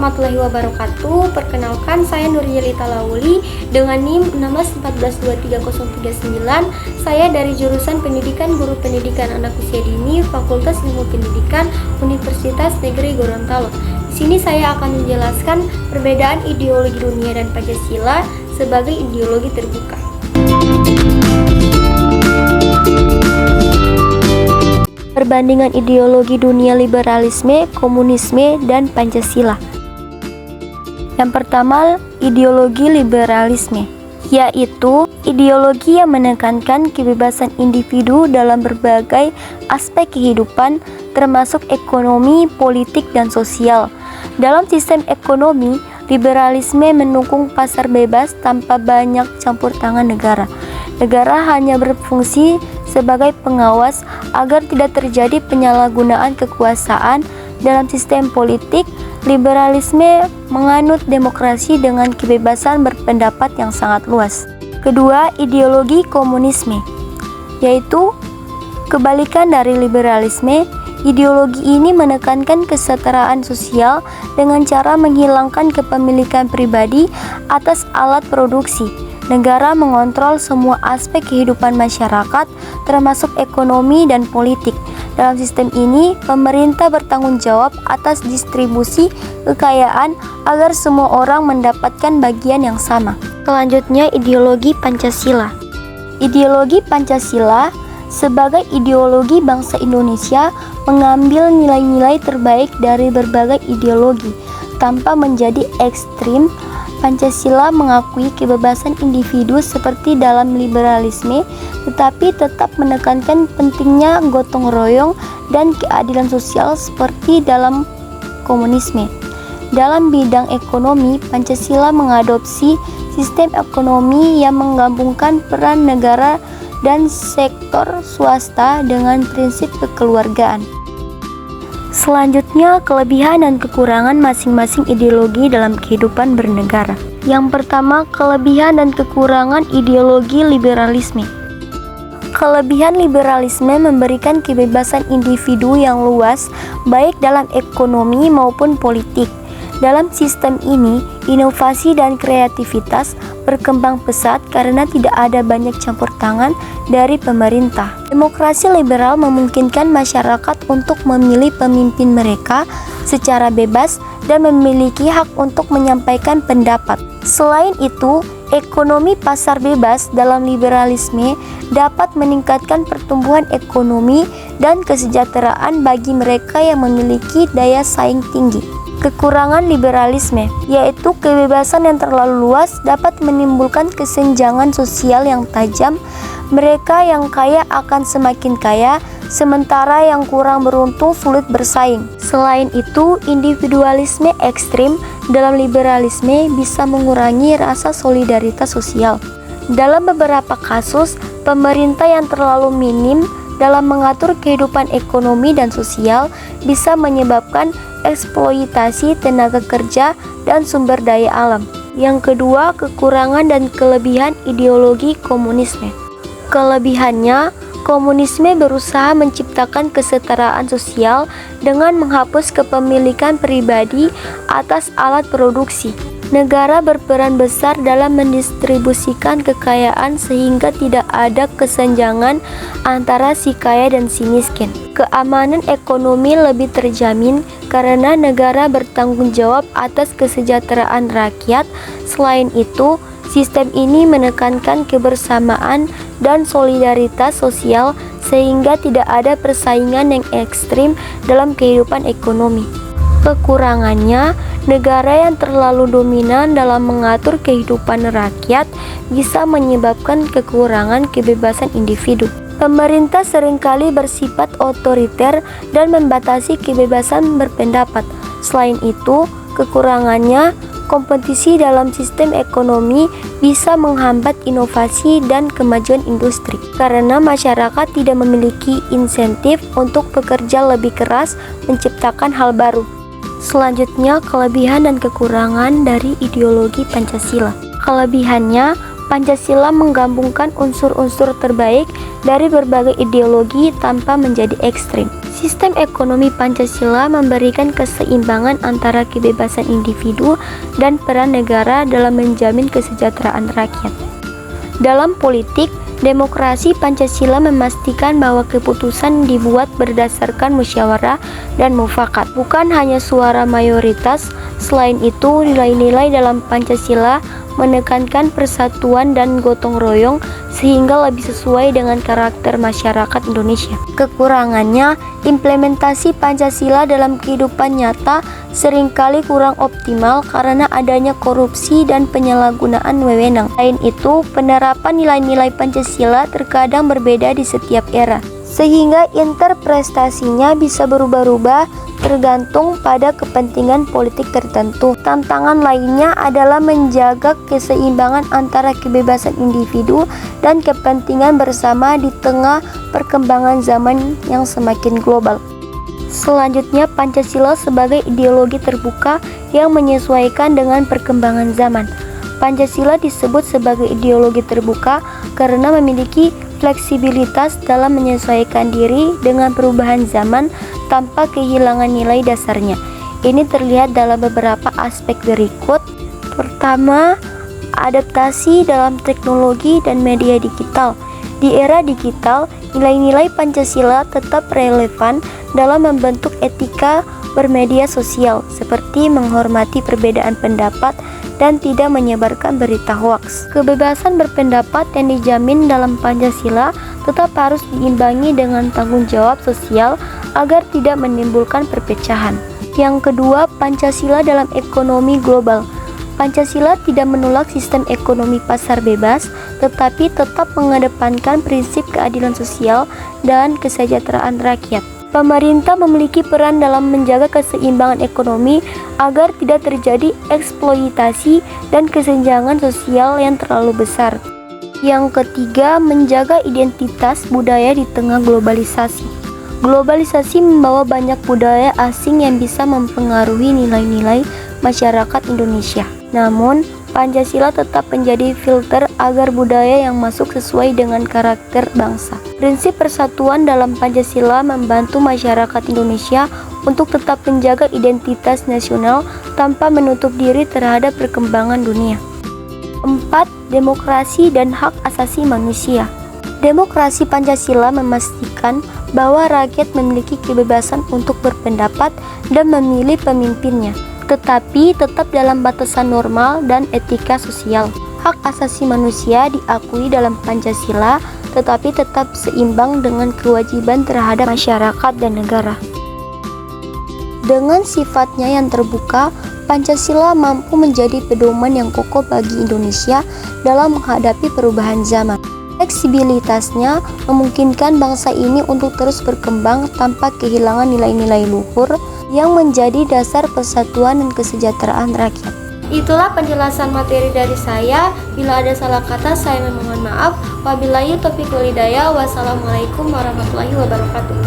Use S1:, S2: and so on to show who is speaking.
S1: warahmatullahi wabarakatuh. Perkenalkan, saya Nuriyelita Lauli dengan NIM 161423039. Saya dari jurusan Pendidikan Guru Pendidikan Anak Usia Dini, Fakultas Ilmu Pendidikan, Universitas Negeri Gorontalo. Di sini saya akan menjelaskan perbedaan ideologi dunia dan Pancasila sebagai ideologi terbuka. Perbandingan ideologi dunia liberalisme, komunisme, dan Pancasila. Yang pertama, ideologi liberalisme, yaitu ideologi yang menekankan kebebasan individu dalam berbagai aspek kehidupan, termasuk ekonomi, politik, dan sosial. Dalam sistem ekonomi, liberalisme mendukung pasar bebas tanpa banyak campur tangan negara. Negara hanya berfungsi sebagai pengawas agar tidak terjadi penyalahgunaan kekuasaan. Dalam sistem politik, liberalisme menganut demokrasi dengan kebebasan berpendapat yang sangat luas. Kedua, ideologi komunisme, yaitu kebalikan dari liberalisme. Ideologi ini menekankan kesetaraan sosial dengan cara menghilangkan kepemilikan pribadi atas alat produksi. Negara mengontrol semua aspek kehidupan masyarakat, termasuk ekonomi dan politik. Dalam sistem ini, pemerintah bertanggung jawab atas distribusi kekayaan agar semua orang mendapatkan bagian yang sama. Selanjutnya, ideologi Pancasila. Ideologi Pancasila sebagai ideologi bangsa Indonesia mengambil nilai-nilai terbaik dari berbagai ideologi tanpa menjadi ekstrim. Pancasila mengakui kebebasan individu seperti dalam liberalisme, tetapi tetap menekankan pentingnya gotong royong dan keadilan sosial seperti dalam komunisme. Dalam bidang ekonomi, Pancasila mengadopsi sistem ekonomi yang menggabungkan peran negara dan sektor swasta dengan prinsip kekeluargaan. Selanjutnya, kelebihan dan kekurangan masing-masing ideologi dalam kehidupan bernegara. Yang pertama, kelebihan dan kekurangan ideologi liberalisme. Kelebihan liberalisme memberikan kebebasan individu yang luas, baik dalam ekonomi maupun politik. Dalam sistem ini, inovasi dan kreativitas berkembang pesat karena tidak ada banyak campur tangan dari pemerintah. Demokrasi liberal memungkinkan masyarakat untuk memilih pemimpin mereka secara bebas dan memiliki hak untuk menyampaikan pendapat. Selain itu, ekonomi pasar bebas dalam liberalisme dapat meningkatkan pertumbuhan ekonomi dan kesejahteraan bagi mereka yang memiliki daya saing tinggi. Kekurangan liberalisme, yaitu kebebasan yang terlalu luas dapat menimbulkan kesenjangan sosial yang tajam. Mereka yang kaya akan semakin kaya, sementara yang kurang beruntung sulit bersaing. Selain itu, individualisme ekstrim dalam liberalisme bisa mengurangi rasa solidaritas sosial. Dalam beberapa kasus, pemerintah yang terlalu minim dalam mengatur kehidupan ekonomi dan sosial bisa menyebabkan eksploitasi tenaga kerja dan sumber daya alam. Yang kedua, kekurangan dan kelebihan ideologi komunisme. Kelebihannya, komunisme berusaha menciptakan kesetaraan sosial dengan menghapus kepemilikan pribadi atas alat produksi. Negara berperan besar dalam mendistribusikan kekayaan sehingga tidak ada kesenjangan antara si kaya dan si miskin. Keamanan ekonomi lebih terjamin karena negara bertanggung jawab atas kesejahteraan rakyat. Selain itu, sistem ini menekankan kebersamaan dan solidaritas sosial sehingga tidak ada persaingan yang ekstrim dalam kehidupan ekonomi. Kekurangannya, negara yang terlalu dominan dalam mengatur kehidupan rakyat bisa menyebabkan kekurangan kebebasan individu. Pemerintah seringkali bersifat otoriter dan membatasi kebebasan berpendapat. Selain itu, kekurangannya, kompetisi dalam sistem ekonomi bisa menghambat inovasi dan kemajuan industri karena masyarakat tidak memiliki insentif untuk bekerja lebih keras menciptakan hal baru. Selanjutnya, kelebihan dan kekurangan dari ideologi Pancasila. Kelebihannya, Pancasila menggabungkan unsur-unsur terbaik dari berbagai ideologi tanpa menjadi ekstrim. Sistem ekonomi Pancasila memberikan keseimbangan antara kebebasan individu dan peran negara dalam menjamin kesejahteraan rakyat. Dalam politik, demokrasi Pancasila memastikan bahwa keputusan dibuat berdasarkan musyawarah dan mufakat, bukan hanya suara mayoritas. Selain itu, nilai-nilai dalam Pancasila menekankan persatuan dan gotong royong sehingga lebih sesuai dengan karakter masyarakat Indonesia. Kekurangannya, implementasi Pancasila dalam kehidupan nyata seringkali kurang optimal karena adanya korupsi dan penyalahgunaan wewenang. Selain itu, penerapan nilai-nilai Pancasila terkadang berbeda di setiap era, sehingga interpretasinya bisa berubah-ubah tergantung pada kepentingan politik tertentu. Tantangan lainnya adalah menjaga keseimbangan antara kebebasan individu dan kepentingan bersama di tengah perkembangan zaman yang semakin global. Selanjutnya, Pancasila sebagai ideologi terbuka yang menyesuaikan dengan perkembangan zaman. Pancasila disebut sebagai ideologi terbuka karena memiliki fleksibilitas dalam menyesuaikan diri dengan perubahan zaman tanpa kehilangan nilai dasarnya. Ini terlihat dalam beberapa aspek berikut. Pertama, adaptasi dalam teknologi dan media digital. Di era digital, nilai-nilai Pancasila tetap relevan dalam membentuk etika bermedia sosial, seperti menghormati perbedaan pendapat dan tidak menyebarkan berita hoaks. Kebebasan berpendapat yang dijamin dalam Pancasila tetap harus diimbangi dengan tanggung jawab sosial agar tidak menimbulkan perpecahan. Yang kedua, Pancasila dalam ekonomi global. Pancasila tidak menolak sistem ekonomi pasar bebas, tetapi tetap mengedepankan prinsip keadilan sosial dan kesejahteraan rakyat. Pemerintah memiliki peran dalam menjaga keseimbangan ekonomi agar tidak terjadi eksploitasi dan kesenjangan sosial yang terlalu besar. Yang ketiga, menjaga identitas budaya di tengah globalisasi. Globalisasi membawa banyak budaya asing yang bisa mempengaruhi nilai-nilai masyarakat Indonesia. Namun, Pancasila tetap menjadi filter agar budaya yang masuk sesuai dengan karakter bangsa. Prinsip persatuan dalam Pancasila membantu masyarakat Indonesia untuk tetap menjaga identitas nasional tanpa menutup diri terhadap perkembangan dunia. 4. Demokrasi dan hak asasi manusia. Demokrasi Pancasila memastikan bahwa rakyat memiliki kebebasan untuk berpendapat dan memilih pemimpinnya, tetapi tetap dalam batasan normal dan etika sosial. Hak asasi manusia diakui dalam Pancasila, tetapi tetap seimbang dengan kewajiban terhadap masyarakat dan negara. Dengan sifatnya yang terbuka, Pancasila mampu menjadi pedoman yang kokoh bagi Indonesia dalam menghadapi perubahan zaman. Fleksibilitasnya memungkinkan bangsa ini untuk terus berkembang tanpa kehilangan nilai-nilai luhur yang menjadi dasar persatuan dan kesejahteraan rakyat. Itulah penjelasan materi dari saya. Bila ada salah kata, saya memohon maaf. Wabillahi taufiq wal hidayah. Wassalamualaikum warahmatullahi wabarakatuh.